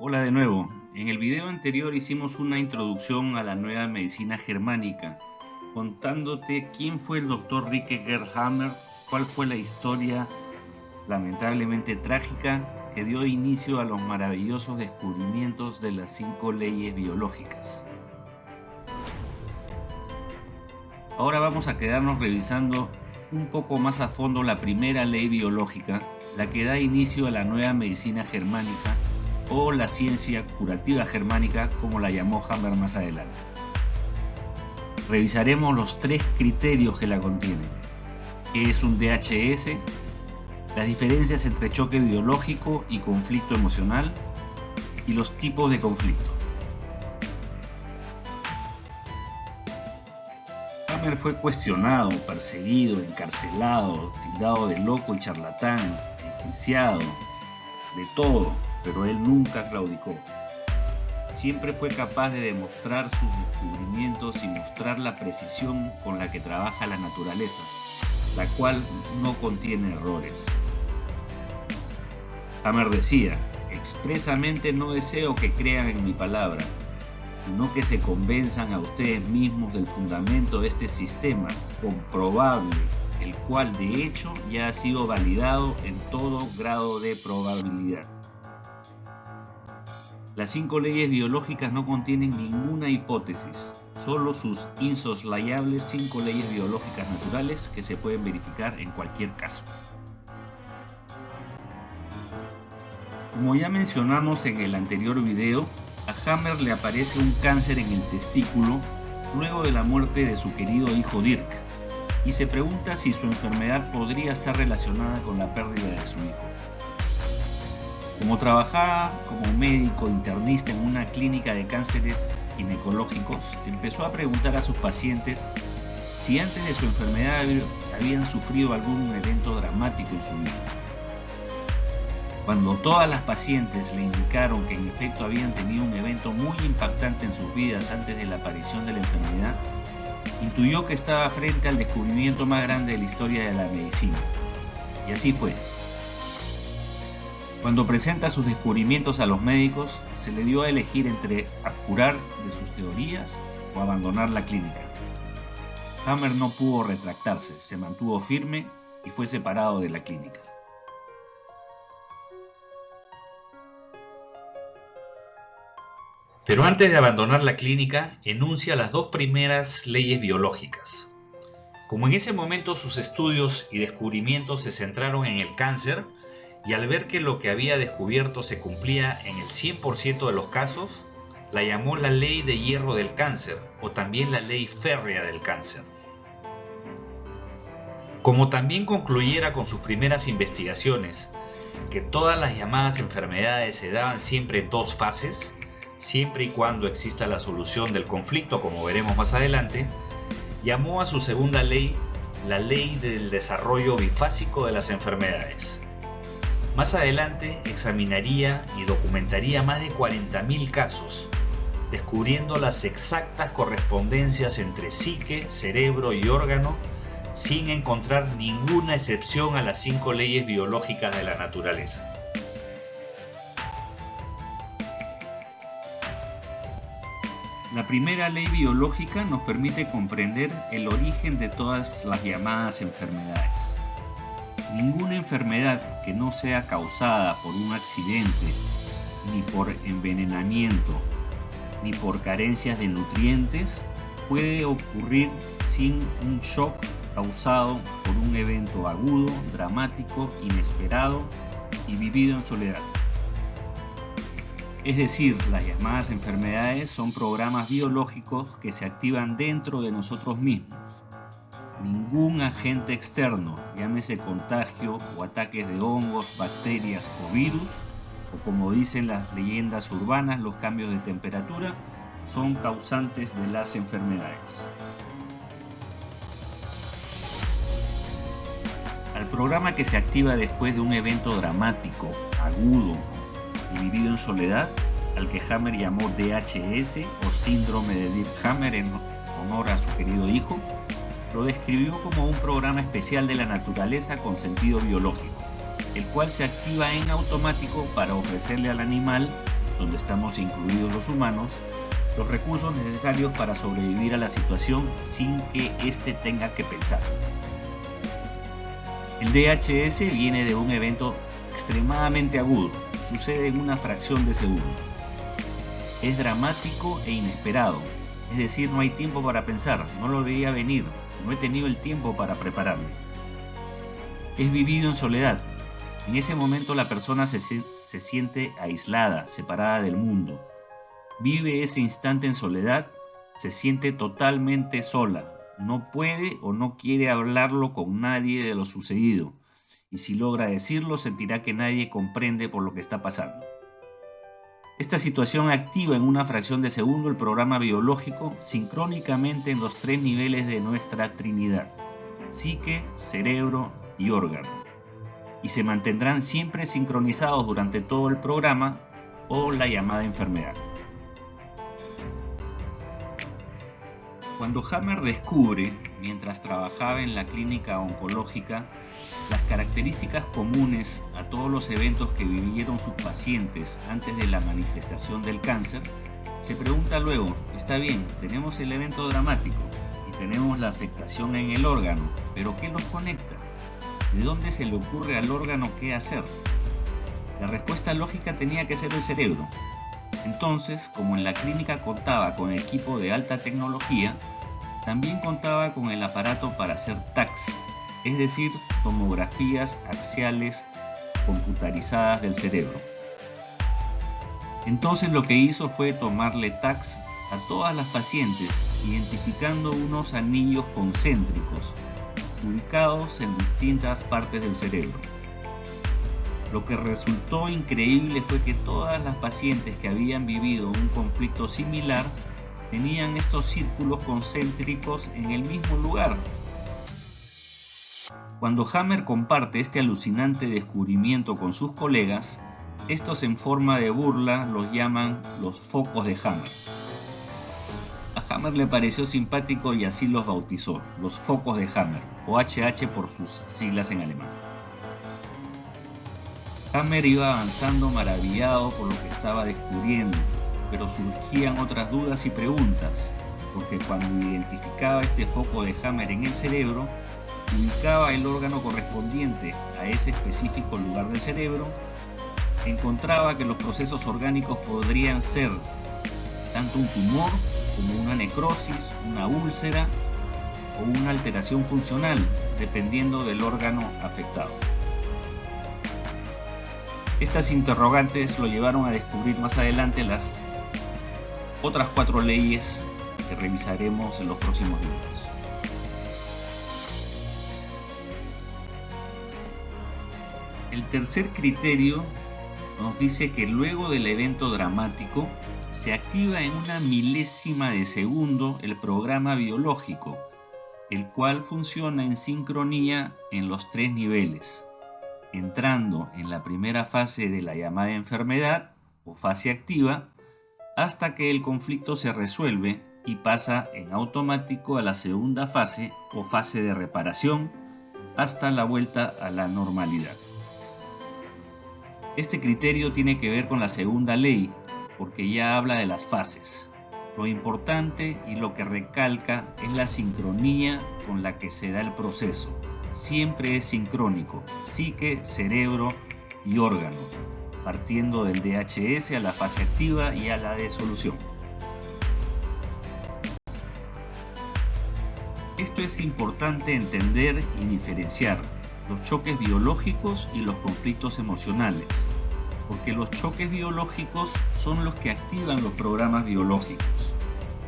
Hola de nuevo. En el video anterior hicimos una introducción a la nueva medicina germánica, contándote quién fue el Dr. Rutger Hammer, cuál fue la historia lamentablemente trágica que dio inicio a los maravillosos descubrimientos de las 5 leyes biológicas. Ahora vamos a quedarnos revisando un poco más a fondo la primera ley biológica, la que da inicio a la nueva medicina germánica o la ciencia curativa germánica, como la llamó Hammer más adelante. Revisaremos los 3 criterios que la contienen: qué es un DHS, las diferencias entre choque biológico y conflicto emocional, y los tipos de conflicto. Hammer fue cuestionado, perseguido, encarcelado, tildado de loco y charlatán, enjuiciado, de todo, pero él nunca claudicó. Siempre fue capaz de demostrar sus descubrimientos y mostrar la precisión con la que trabaja la naturaleza, la cual no contiene errores. Hammer decía: expresamente no deseo que crean en mi palabra, sino que se convenzan a ustedes mismos del fundamento de este sistema comprobable, el cual de hecho ya ha sido validado en todo grado de probabilidad. Las 5 leyes biológicas no contienen ninguna hipótesis, solo sus insoslayables 5 leyes biológicas naturales que se pueden verificar en cualquier caso. Como ya mencionamos en el anterior video, a Hammer le aparece un cáncer en el testículo luego de la muerte de su querido hijo Dirk, y se pregunta si su enfermedad podría estar relacionada con la pérdida de su hijo. Como trabajaba como médico internista en una clínica de cánceres ginecológicos, empezó a preguntar a sus pacientes si antes de su enfermedad habían sufrido algún evento dramático en su vida. Cuando todas las pacientes le indicaron que en efecto habían tenido un evento muy impactante en sus vidas antes de la aparición de la enfermedad, intuyó que estaba frente al descubrimiento más grande de la historia de la medicina. Y así fue. Cuando presenta sus descubrimientos a los médicos, se le dio a elegir entre abjurar de sus teorías o abandonar la clínica. Hammer no pudo retractarse, se mantuvo firme y fue separado de la clínica. Pero antes de abandonar la clínica, enuncia las 2 primeras leyes biológicas. Como en ese momento sus estudios y descubrimientos se centraron en el cáncer, y al ver que lo que había descubierto se cumplía en el 100% de los casos, la llamó la ley de hierro del cáncer, o también la ley férrea del cáncer. Como también concluyera con sus primeras investigaciones que todas las llamadas enfermedades se daban siempre en 2 fases, siempre y cuando exista la solución del conflicto, como veremos más adelante, llamó a su segunda ley la ley del desarrollo bifásico de las enfermedades. Más adelante examinaría y documentaría más de 40.000 casos, descubriendo las exactas correspondencias entre psique, cerebro y órgano, sin encontrar ninguna excepción a las 5 leyes biológicas de la naturaleza. La primera ley biológica nos permite comprender el origen de todas las llamadas enfermedades. Ninguna enfermedad que no sea causada por un accidente, ni por envenenamiento, ni por carencias de nutrientes, puede ocurrir sin un shock causado por un evento agudo, dramático, inesperado y vivido en soledad. Es decir, las llamadas enfermedades son programas biológicos que se activan dentro de nosotros mismos. Ningún agente externo, llámese contagio o ataques de hongos, bacterias o virus, o como dicen las leyendas urbanas, los cambios de temperatura, son causantes de las enfermedades. Al programa que se activa después de un evento dramático, agudo y vivido en soledad, al que Hammer llamó DHS o síndrome de Dirk-Hammer en honor a su querido hijo, lo describió como un programa especial de la naturaleza con sentido biológico, el cual se activa en automático para ofrecerle al animal donde estamos incluidos los humanos, los recursos necesarios para sobrevivir a la situación sin que éste tenga que pensar. El DHS viene de un evento extremadamente agudo, sucede en una fracción de segundo. Es dramático e inesperado, es decir, no hay tiempo para pensar, no lo veía venir, no he tenido el tiempo para prepararme. Es vivido en soledad. En ese momento la persona se siente aislada, separada del mundo. Vive ese instante en soledad, se siente totalmente sola. No puede o no quiere hablarlo con nadie de lo sucedido. Y si logra decirlo, sentirá que nadie comprende por lo que está pasando. Esta situación activa en una fracción de segundo el programa biológico sincrónicamente en los 3 niveles de nuestra Trinidad: psique, cerebro y órgano, y se mantendrán siempre sincronizados durante todo el programa o la llamada enfermedad. Cuando Hammer descubre, mientras trabajaba en la clínica oncológica, las características comunes a todos los eventos que vivieron sus pacientes antes de la manifestación del cáncer, se pregunta luego: está bien, tenemos el evento dramático y tenemos la afectación en el órgano, pero ¿qué los conecta? ¿De dónde se le ocurre al órgano qué hacer? La respuesta lógica tenía que ser el cerebro. Entonces, como en la clínica contaba con equipo de alta tecnología, también contaba con el aparato para hacer TACs, es decir, tomografías axiales computarizadas del cerebro. Entonces lo que hizo fue tomarle TACs a todas las pacientes, identificando unos anillos concéntricos ubicados en distintas partes del cerebro. Lo que resultó increíble fue que todas las pacientes que habían vivido un conflicto similar tenían estos círculos concéntricos en el mismo lugar. Cuando Hammer comparte este alucinante descubrimiento con sus colegas, estos en forma de burla los llaman los focos de Hammer. A Hammer le pareció simpático y así los bautizó, los focos de Hammer, o HH por sus siglas en alemán. Hammer iba avanzando maravillado por lo que estaba descubriendo, pero surgían otras dudas y preguntas, porque cuando identificaba este foco de Hammer en el cerebro, ubicaba el órgano correspondiente a ese específico lugar del cerebro, encontraba que los procesos orgánicos podrían ser tanto un tumor como una necrosis, una úlcera o una alteración funcional, dependiendo del órgano afectado. Estas interrogantes lo llevaron a descubrir más adelante las otras 4 leyes que revisaremos en los próximos videos. El tercer criterio nos dice que luego del evento dramático se activa en una milésima de segundo el programa biológico, el cual funciona en sincronía en los 3 niveles, entrando en la primera fase de la llamada enfermedad o fase activa, hasta que el conflicto se resuelve y pasa en automático a la segunda fase o fase de reparación, hasta la vuelta a la normalidad. Este criterio tiene que ver con la segunda ley, porque ya habla de las fases. Lo importante y lo que recalca es la sincronía con la que se da el proceso. Siempre es sincrónico, psique, cerebro y órgano, partiendo del DHS a la fase activa y a la de solución. Esto es importante entender y diferenciar los choques biológicos y los conflictos emocionales, porque los choques biológicos son los que activan los programas biológicos,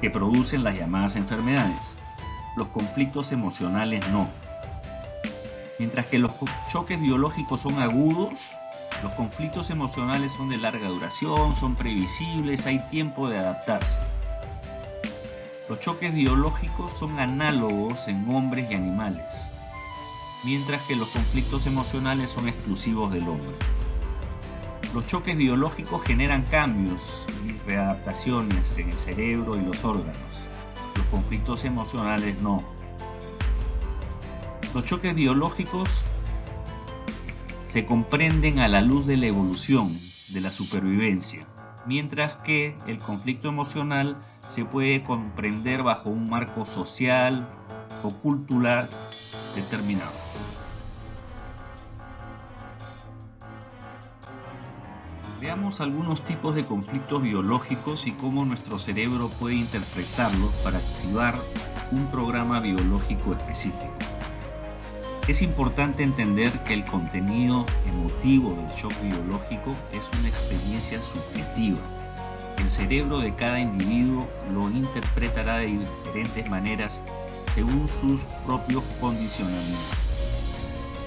que producen las llamadas enfermedades. Los conflictos emocionales no. Mientras que los choques biológicos son agudos, los conflictos emocionales son de larga duración, son previsibles, hay tiempo de adaptarse. Los choques biológicos son análogos en hombres y animales, mientras que los conflictos emocionales son exclusivos del hombre. Los choques biológicos generan cambios y readaptaciones en el cerebro y los órganos. Los conflictos emocionales no. Los choques biológicos se comprenden a la luz de la evolución, de la supervivencia. mientras que el conflicto emocional se puede comprender bajo un marco social o cultural determinado. Veamos algunos tipos de conflictos biológicos y cómo nuestro cerebro puede interpretarlos para activar un programa biológico específico. Es importante entender que el contenido emotivo del shock biológico es una experiencia subjetiva. El cerebro de cada individuo lo interpretará de diferentes maneras según sus propios condicionamientos.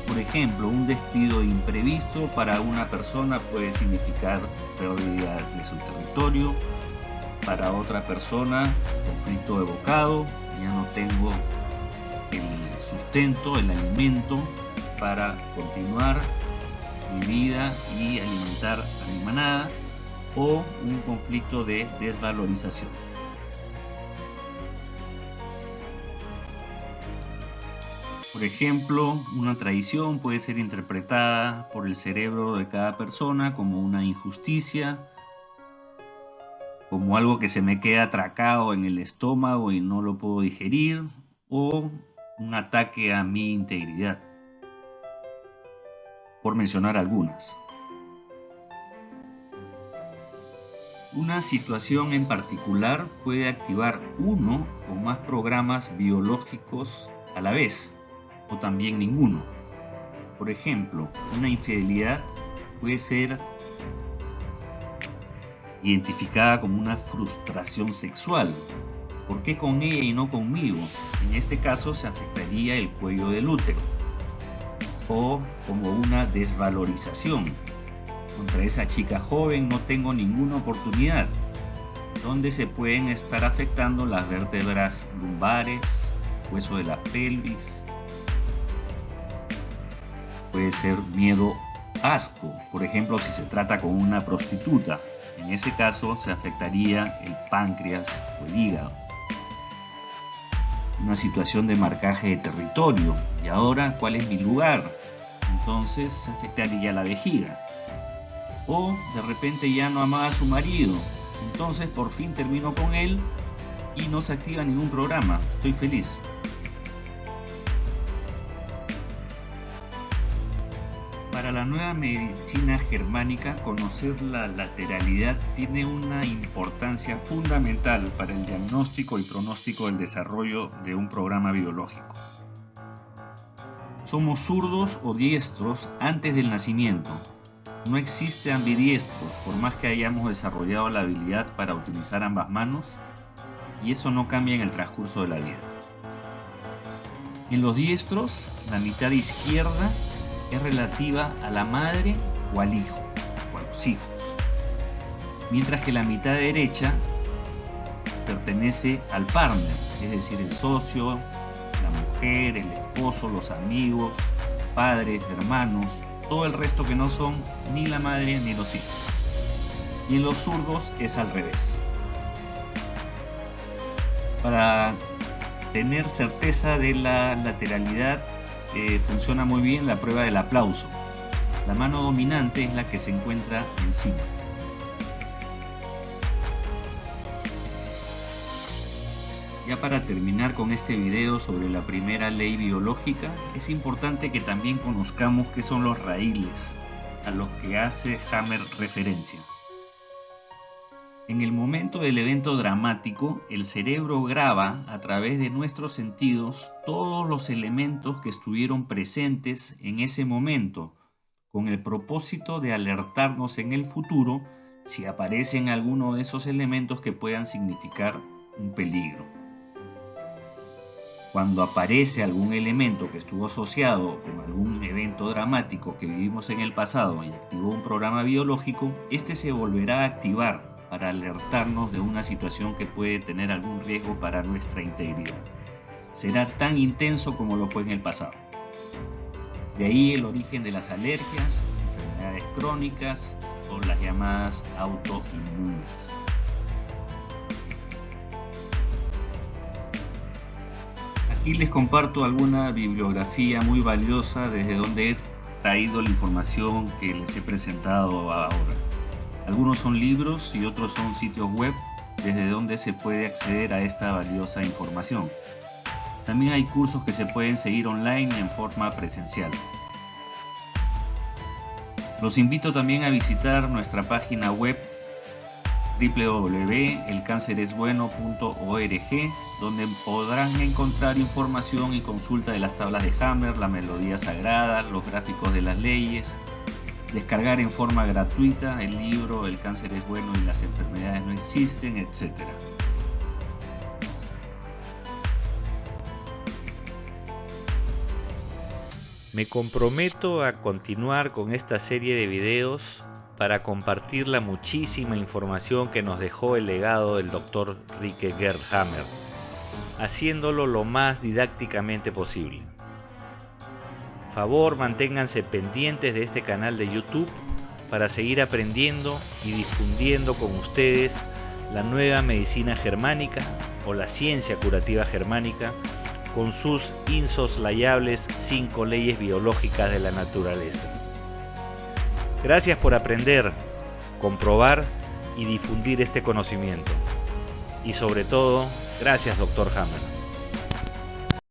Por ejemplo, un despido imprevisto para una persona puede significar pérdida de su territorio. Para otra persona, conflicto evocado, ya no tengo el sustento, el alimento para continuar mi vida y alimentar a mi manada, o un conflicto de desvalorización. Por ejemplo, una traición puede ser interpretada por el cerebro de cada persona como una injusticia, como algo que se me queda atracado en el estómago y no lo puedo digerir, o un ataque a mi integridad, por mencionar algunas. Una situación en particular puede activar uno o más programas biológicos a la vez, o también ninguno. Por ejemplo, una infidelidad puede ser identificada como una frustración sexual. ¿Por qué con ella y no conmigo? En este caso se afectaría el cuello del útero. O como una desvalorización. Contra esa chica joven no tengo ninguna oportunidad, donde se pueden estar afectando las vértebras lumbares, hueso de la pelvis. Puede ser miedo, asco, por ejemplo, si se trata con una prostituta. En ese caso se afectaría el páncreas o el hígado. Una situación de marcaje de territorio. ¿Y ahora cuál es mi lugar? Entonces se afectaría la vejiga. O de repente ya no amaba a su marido. Entonces por fin terminó con él y no se activa ningún programa. Estoy feliz. Para la nueva medicina germánica, conocer la lateralidad tiene una importancia fundamental para el diagnóstico y pronóstico del desarrollo de un programa biológico. Somos zurdos o diestros antes del nacimiento. No existe ambidiestros, por más que hayamos desarrollado la habilidad para utilizar ambas manos, y eso no cambia en el transcurso de la vida. En los diestros, la mitad izquierda es relativa a la madre o al hijo, o a los hijos, mientras que la mitad derecha pertenece al partner, es decir, el socio, la mujer, el esposo, los amigos, padres, hermanos, todo el resto que no son ni la madre ni los hijos. Y en los zurdos es al revés. Para tener certeza de la lateralidad, funciona muy bien la prueba del aplauso. La mano dominante es la que se encuentra encima. Ya para terminar con este video sobre la primera ley biológica, es importante que también conozcamos qué son los raíles, a los que hace Hammer referencia. En el momento del evento dramático, el cerebro graba a través de nuestros sentidos todos los elementos que estuvieron presentes en ese momento, con el propósito de alertarnos en el futuro si aparecen alguno de esos elementos que puedan significar un peligro. Cuando aparece algún elemento que estuvo asociado con algún evento dramático que vivimos en el pasado y activó un programa biológico, este se volverá a activar para alertarnos de una situación que puede tener algún riesgo para nuestra integridad. Será tan intenso como lo fue en el pasado. De ahí el origen de las alergias, enfermedades crónicas o las llamadas autoinmunes. Aquí les comparto alguna bibliografía muy valiosa desde donde he traído la información que les he presentado ahora. Algunos son libros y otros son sitios web desde donde se puede acceder a esta valiosa información. También hay cursos que se pueden seguir online y en forma presencial. Los invito también a visitar nuestra página web www.elcanceresbueno.org, donde podrán encontrar información y consulta de las tablas de Hammer, la melodía sagrada, los gráficos de las leyes, descargar en forma gratuita el libro El cáncer es bueno y las enfermedades no existen, etc. Me comprometo a continuar con esta serie de videos para compartir la muchísima información que nos dejó el legado del Dr. Rike Gerd Hammer, haciéndolo lo más didácticamente posible. Favor, manténganse pendientes de este canal de YouTube para seguir aprendiendo y difundiendo con ustedes la nueva medicina germánica o la ciencia curativa germánica con sus insoslayables 5 leyes biológicas de la naturaleza. Gracias por aprender, comprobar y difundir este conocimiento. Y sobre todo, gracias Dr. Hammer.